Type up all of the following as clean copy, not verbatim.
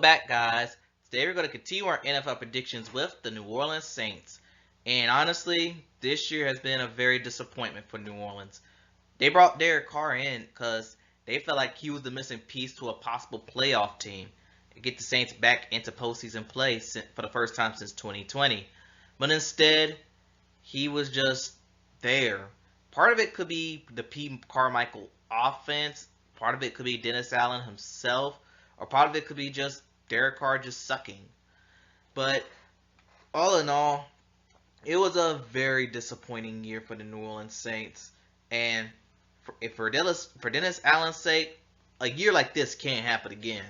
welcome back, guys. Today we're going to continue our NFL predictions with the New Orleans Saints. And honestly, this year has been a very disappointment for New Orleans. They brought Derek Carr in because they felt like he was the missing piece to a possible playoff team and get the Saints back into postseason play for the first time since 2020. But instead, he was just there. Part of it could be the Pete Carmichael offense. Part of it could be Dennis Allen himself. Or part of it could be just Derek Carr just sucking. But all in all, it was a very disappointing year for the New Orleans Saints. And for Dennis Allen's sake, a year like this can't happen again.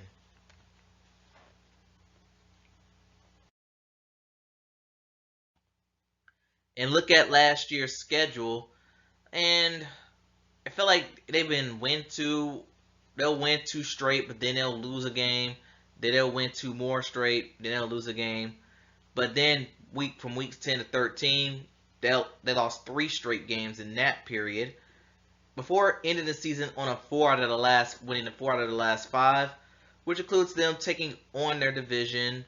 And look at last year's schedule, and I feel like they'll win two straight, but then they'll lose a game. Then they'll win two more straight, then they'll lose a game. But then from weeks 10 to 13, they lost three straight games in that period. Before ending the season on winning the four out of the last five, which includes them taking on their division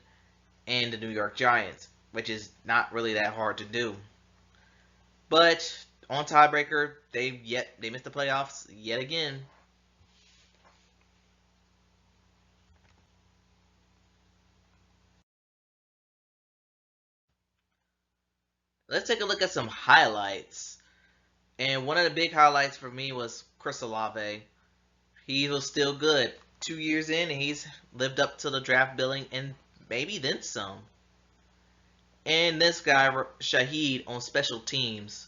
and the New York Giants, which is not really that hard to do. But on tiebreaker, they missed the playoffs yet again. Let's take a look at some highlights. And one of the big highlights for me was Chris Olave. He was still good. 2 years in, and he's lived up to the draft billing and maybe then some. And this guy, Shaheed, on special teams,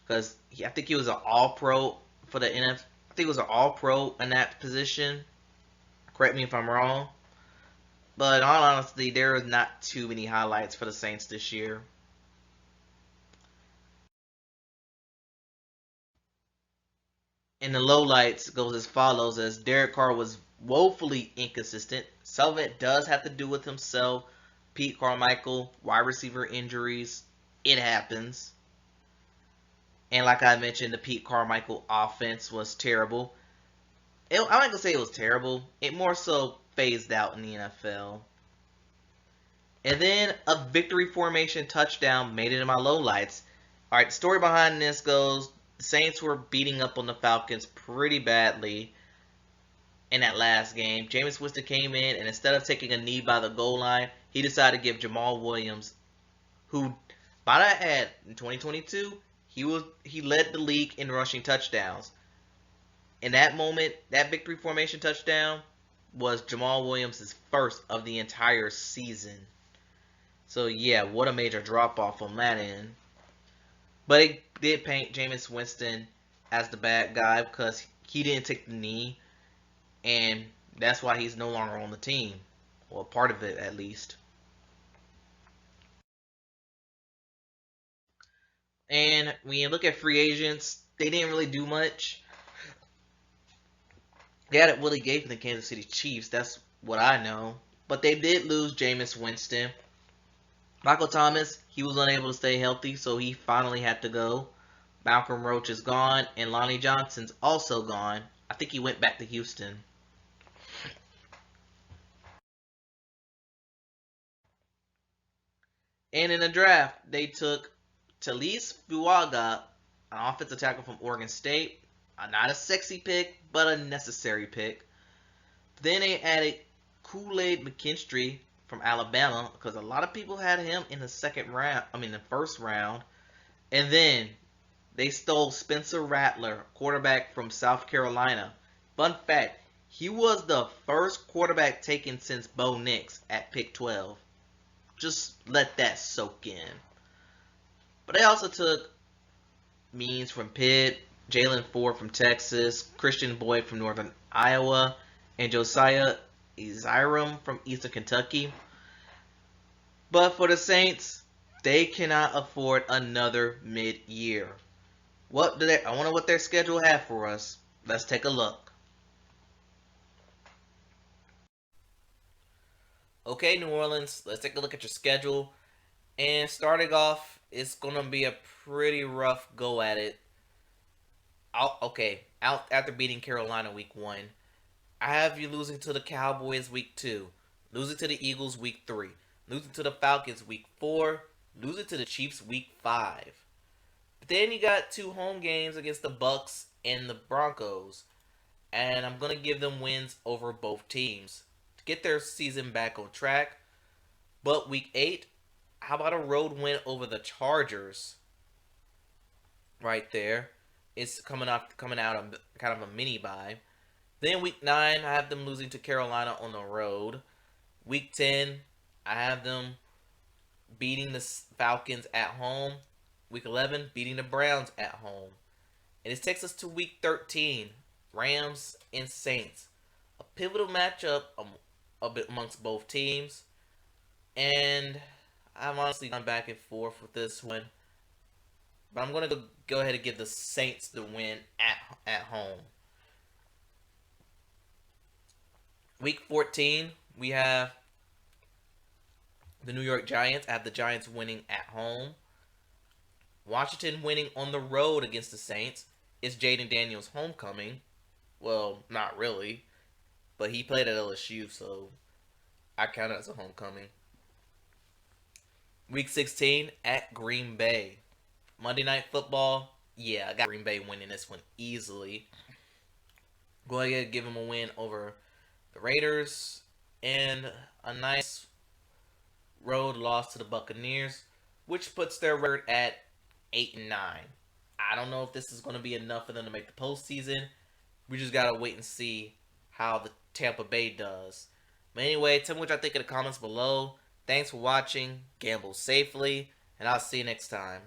because I think he was an All-Pro for the NFL. I think he was an All-Pro in that position. Correct me if I'm wrong. But in all honesty, there are not too many highlights for the Saints this year. And the lowlights goes as follows: as Derek Carr was woefully inconsistent. Some of it does have to do with himself. Pete Carmichael, wide receiver injuries, it happens. And like I mentioned, the Pete Carmichael offense was terrible. I'm not gonna say it was terrible. It more so phased out in the NFL. And then a victory formation touchdown made it in my lowlights. All right, the story behind this goes: the Saints were beating up on the Falcons pretty badly in that last game. Jameis Winston came in, and instead of taking a knee by the goal line, he decided to give Jamal Williams, who by that ad in 2022, he led the league in rushing touchdowns. In that moment, that victory formation touchdown was Jamal Williams' first of the entire season. So yeah, what a major drop off on that end. But it did paint Jameis Winston as the bad guy because he didn't take the knee, and that's why he's no longer on the team. Well, part of it at least. And when you look at free agents, they didn't really do much. They had Willie Gay from the Kansas City Chiefs. That's what I know. But they did lose Jameis Winston. Michael Thomas, he was unable to stay healthy, so he finally had to go. Malcolm Roach is gone, and Lonnie Johnson's also gone. I think he went back to Houston. And in the draft, they took Talise Fuaga, an offensive tackle from Oregon State. Not a sexy pick, but a necessary pick. Then they added Kool-Aid McKinstry from Alabama, because a lot of people had him in the the first round. And then they stole Spencer Rattler, quarterback from South Carolina. Fun fact, he was the first quarterback taken since Bo Nix at pick 12. Just let that soak in. But they also took Means from Pitt, Jalen Ford from Texas, Christian Boyd from Northern Iowa, and Josiah Eziram from Eastern Kentucky. But for the Saints, they cannot afford another mid-year. I wonder what their schedule have for us. Let's take a look. Okay, New Orleans, let's take a look at your schedule. And starting off, it's gonna be a pretty rough go at it. Out after beating Carolina week 1. I have you losing to the Cowboys week 2. losing to the Eagles week 3, losing to the Falcons week 4, losing to the Chiefs week 5. But then you got 2 home games against the Bucks and the Broncos, and I'm going to give them wins over both teams to get their season back on track. But week 8, how about a road win over the Chargers? Right there. It's coming out of kind of a mini bye. Then week 9, I have them losing to Carolina on the road. Week 10, I have them beating the Falcons at home. Week 11, beating the Browns at home. And this takes us to week 13, Rams and Saints. A pivotal matchup a bit amongst both teams. And I've honestly gone back and forth with this one. But I'm going to go ahead and give the Saints the win at home. Week 14, we have the New York Giants. I have the Giants winning at home. Washington winning on the road against the Saints. It's Jaden Daniels' homecoming. Well, not really. But he played at LSU, so I count it as a homecoming. Week 16 at Green Bay. Monday Night Football. Yeah, I got Green Bay winning this one easily. Go ahead and give them a win over the Raiders. And a nice road loss to the Buccaneers, which puts their record at 8-9. I don't know if this is going to be enough for them to make the postseason. We just got to wait and see how the Tampa Bay does. But anyway, tell me what y'all think in the comments below. Thanks for watching. Gamble safely. And I'll see you next time.